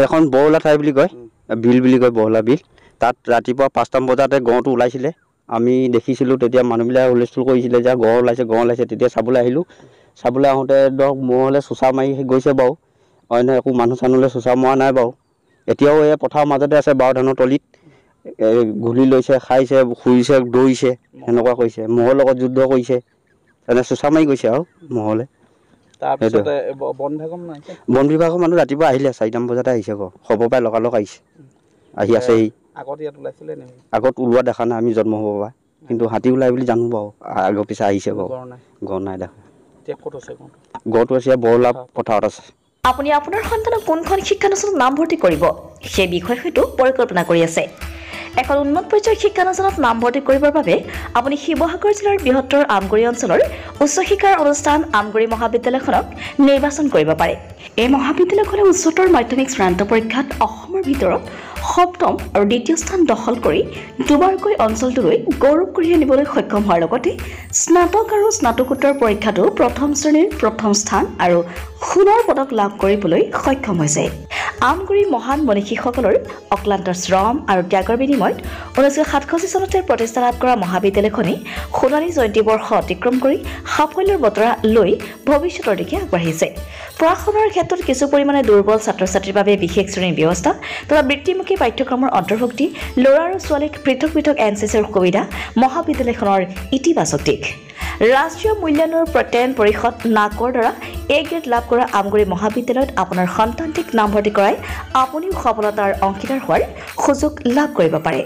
এখন বহলা ঠাই বুলি কয় বিল বুলি কয় বহলা বিল তাত ৰাতিপুৱা 5টা বজাতে গড়টো ওলাইছিলে আমি দেখিছিলোঁ তেতিয়া মানুহবিলাক হুলস্থুল কৰিছিলে যে গড় ওলাইছে তেতিয়া চাবলৈ আহিলোঁ চাবলৈ আহোঁতে ধৰক মহলে চোচা মাৰি গৈছে বাৰু অন্য একো মানুহ চানুহলৈ চোচা মৰা নাই বাৰু এতিয়াও এই পথাৰৰ মাজতে আছে বাও ধানৰ তলিত ঘূলি লৈছে খাইছে শুইছে দৌৰিছে সেনেকুৱা কৰিছে মহৰ লগত যুদ্ধ কৰিছে এনে চোচা মাৰি গৈছে আৰু মহলে তাৰপিছতে বন বিভাগৰ মানুহ ৰাতিপুৱা আহিলে 4টামান বজাতে আহিছে আকৌ খবৰ পাই লগালগ আহিছে আহি আছে আগত ওলোৱা দেখা নাই আমি জন্ম হ'ব পৰা কিন্তু হাতী ওলাই বুলি জানো বাৰু আগৰ পিছে আহিছে বাৰু গড় নাই দেখা গড়টো আছে বৰলা পথাৰত আছে আপুনি আপোনাৰ সন্তানক কোনখন শিক্ষানুষ্ঠানত নাম ভৰ্তি কৰিব সেই বিষয়ে হয়তো পৰিকল্পনা কৰি আছে এখন উন্নত পৰ্যায়ৰ শিক্ষানুষ্ঠানত নাম ভৰ্তি কৰিবৰ বাবে আপুনি শিৱসাগৰ জিলাৰ বৃহত্তৰ আমগুৰি অঞ্চলৰ উচ্চ শিক্ষাৰ অনুষ্ঠান আমগুৰি মহাবিদ্যালয়খনক নিৰ্বাচন কৰিব পাৰে এই মহাবিদ্যালয়খনে উচ্চতৰ মাধ্যমিক চূড়ান্ত পৰীক্ষাত অসমৰ ভিতৰত 7ম আৰু 2য় স্থান দখল কৰি দুবাৰকৈ অঞ্চলটোলৈ গৌৰৱ কঢ়িয়াই নিবলৈ সক্ষম হোৱাৰ লগতে স্নাতক আৰু স্নাতকোত্তৰ পৰীক্ষাতো প্ৰথম শ্ৰেণীৰ প্ৰথম স্থান আৰু সোণৰ পদক লাভ কৰিবলৈ সক্ষম হৈছে আমগুৰি মহান মনীষীসকলৰ অক্লান্ত শ্ৰম আৰু ত্যাগৰ বিনিময়ত 1967 চনতে প্ৰতিষ্ঠা লাভ কৰা মহাবিদ্যালয়খনে সোণালী জয়ন্তী বৰ্ষ অতিক্ৰম কৰি সাফল্যৰ বতৰা লৈ ভৱিষ্যতৰ দিশে আগবাঢ়িছে পঢ়া-শুনাৰ ক্ষেত্ৰত কিছু পৰিমাণে দুৰ্বল ছাত্ৰ-ছাত্ৰীৰ বাবে বিশেষ শ্ৰেণীৰ ব্যৱস্থা তথা বৃত্তিমুখী পাঠ্যক্ৰমৰ অন্তৰ্ভুক্তি ল'ৰা আৰু ছোৱালীক পৃথক পৃথক এনচিচিৰ সুবিধা মহাবিদ্যালয়খনৰ ইতিবাচক দিশ ৰাষ্ট্ৰীয় মূল্যায়নৰ প্ৰত্যয়ন পৰিষদ নাকৰ দ্বাৰা এ গ্ৰেড লাভ কৰা আমগুৰি মহাবিদ্যালয়ত আপোনাৰ সন্তানটিক নামভৰ্তি কৰাই আপুনিও সফলতাৰ অংশীদাৰ হোৱাৰ সুযোগ লাভ কৰিব পাৰে